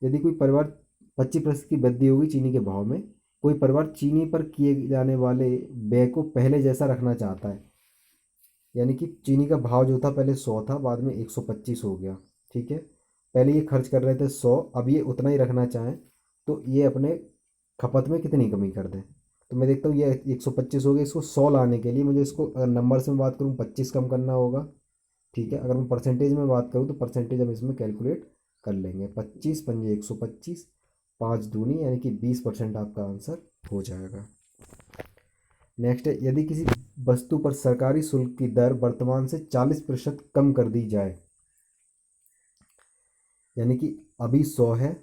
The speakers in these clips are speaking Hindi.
यदि कोई परिवार 25% की वृद्धि होगी चीनी के भाव में, कोई परिवार चीनी पर किए जाने वाले व्यय को पहले जैसा रखना चाहता है, यानी कि चीनी का भाव जो था पहले 100 था, बाद में 125 हो गया, ठीक है। पहले ये खर्च कर रहे थे 100, अब ये उतना ही रखना चाहें तो ये अपने खपत में कितनी कमी कर दें। तो मैं देखता हूँ ये 125 हो गया, इसको 100 लाने के लिए मुझे इसको अगर नंबर्स में बात करूँ 25 कम करना होगा, ठीक है। अगर मैं परसेंटेज में बात करूँ तो परसेंटेज हम इसमें कैलकुलेट कर लेंगे। 25 पंजे 125, 5 दूनी यानी कि 20% आपका आंसर हो जाएगा। नेक्स्ट है, यदि किसी वस्तु पर सरकारी शुल्क की दर वर्तमान से 40% कम कर दी जाए, यानी कि अभी 100 है,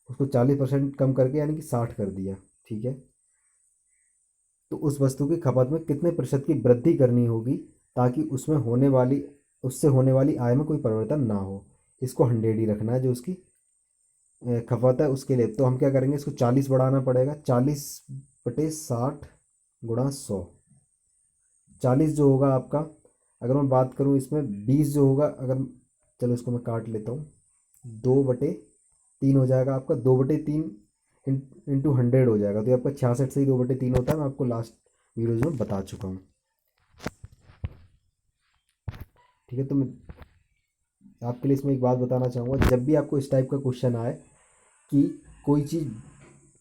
उसको 40% कम करके यानी कि 60 कर दिया, ठीक है। तो उस वस्तु की खपत में कितने प्रतिशत की वृद्धि करनी होगी ताकि उससे होने वाली आय में कोई परिवर्तन ना हो। इसको 100 ही रखना है जो उसकी खपत है उसके लिए। तो हम क्या करेंगे, इसको 40 बढ़ाना पड़ेगा, 40/60 गुणा 100। 40 जो होगा आपका, अगर मैं बात करूँ इसमें 20 जो होगा, अगर चलो इसको मैं काट लेता हूँ, 2/3 हो जाएगा आपका, 2/3 इंटू 100 हो जाएगा। तो ये आपका 66 से ही 2/3 होता है, मैं आपको लास्ट वीडियो में बता चुका हूँ, ठीक है। तो मैं आपके लिए इसमें एक बात बताना चाहूँगा, जब भी आपको इस टाइप का क्वेश्चन आए कि कोई चीज़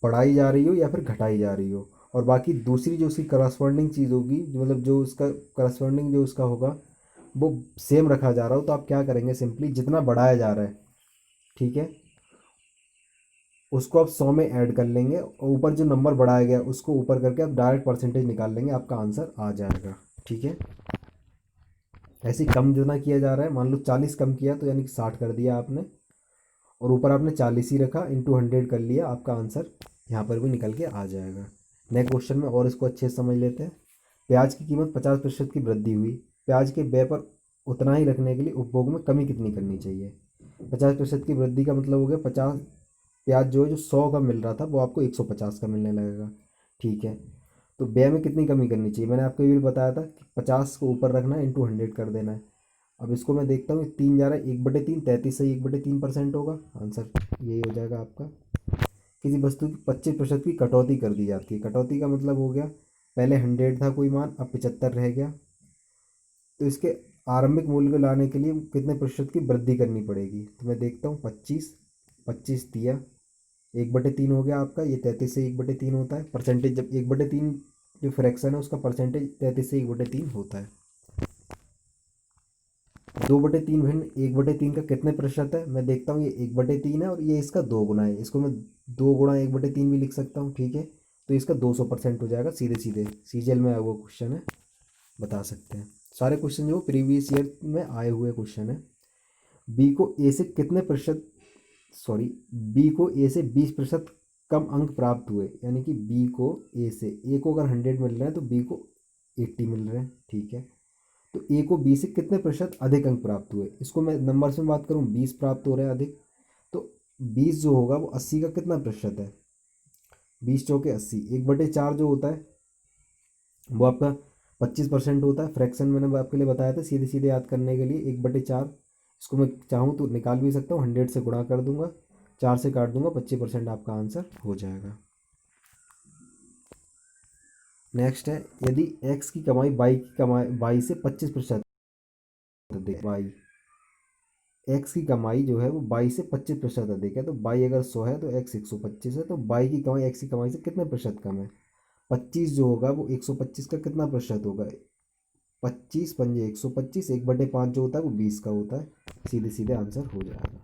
बढ़ाई जा रही हो या फिर घटाई जा रही हो, और बाकी दूसरी जो उसकी करस्पॉन्डिंग चीज़ होगी, मतलब जो उसका करस्पॉन्डिंग जो उसका होगा वो सेम रखा जा रहा हो, तो आप क्या करेंगे, सिंपली जितना बढ़ाया जा रहा है, ठीक है, उसको आप 100 में ऐड कर लेंगे और ऊपर जो नंबर बढ़ाया गया उसको ऊपर करके आप डायरेक्ट परसेंटेज निकाल लेंगे, आपका आंसर आ जाएगा, ठीक है। ऐसे ही कम जो ना किया जा रहा है, मान लो 40 कम किया तो यानी कि 60 कर दिया आपने, और ऊपर आपने 40 ही रखा, इंटू 100 कर लिया, आपका आंसर यहाँ पर भी निकल के आ जाएगा। नेक्स्ट क्वेश्चन में और इसको अच्छे से समझ लेते हैं। प्याज की कीमत 50% की वृद्धि हुई, प्याज के व्यय पर उतना ही रखने के लिए उपभोग में कमी कितनी करनी चाहिए। 50% की वृद्धि का मतलब हो गया 50, प्याज जो है जो 100 का मिल रहा था वो आपको 150 का मिलने लगेगा, ठीक है। तो व्यय में कितनी कमी करनी चाहिए, मैंने आपको ये भी बताया था कि 50 को ऊपर रखना है, इंटू 100 कर देना है। अब इसको मैं देखता हूँ, 3 जा रहा है, 1/3, 33 से 1/3% होगा, आंसर यही हो जाएगा आपका। किसी वस्तु की 25% की कटौती कर दी जाती है, कटौती का मतलब हो गया पहले 100 था कोई मान, अब 75 रह गया, तो इसके आरंभिक मूल्य को लाने के लिए कितने प्रतिशत की वृद्धि करनी पड़ेगी। तो मैं देखता हूँ 25, 25 दिया, 1/3 हो गया आपका, ये 33 से 1/3 होता है, परसेंटेज जब 1/3 जो फ्रैक्शन है उसका परसेंटेज 33 से 1/3 होता है। 2/3 भिन्न 1/3 का कितने प्रतिशत है, मैं देखता हूँ ये 1/3 है और ये इसका 2 गुना है, इसको मैं 2 गुणा 1/3 भी लिख सकता हूँ, ठीक है। तो इसका 200% हो जाएगा, सीधे सीधे सीजीएल में वो क्वेश्चन है, बता सकते हैं। सारे क्वेश्चन जो प्रीवियस ईयर में आए हुए क्वेश्चन है। बी को ए से कितने प्रतिशत, सॉरी, बी को ए से 20% कम अंक प्राप्त हुए, यानी कि बी को ए से, ए को अगर 100 मिल रहे हैं तो बी को 80 मिल रहे हैं, ठीक है। तो ए को बी से कितने प्रतिशत अधिक अंक प्राप्त हुए, इसको मैं नंबर्स में बात करूँ 20 प्राप्त हो रहे हैं अधिक, तो 20 जो होगा वो 80 का कितना प्रतिशत है, 20 चौके 80, 1/4 जो होता है वो आपका 25% होता है। फ्रैक्शन मैंने आपके लिए बताया था सीधे सीधे याद करने के लिए, 1/4, इसको मैं चाहूँ तो निकाल भी सकता हूँ, 100 से गुणा कर दूंगा, 4 से काट दूंगा, 25% आपका आंसर हो जाएगा। नेक्स्ट है, यदि एक्स की कमाई वाई से 25% अधिक, वाई, एक्स की कमाई जो है वो बाई से 25% अधिक है, तो बाई अगर 100 है तो एक्स 125 है, तो बाई की कमाई एक्स की कमाई से कितने प्रतिशत कम है। 25 जो होगा वो 125 का कितना प्रतिशत होगा, 25 पंजे 125, 1/5 जो होता है वो 20 का होता है, सीधे सीधे आंसर हो जाएगा।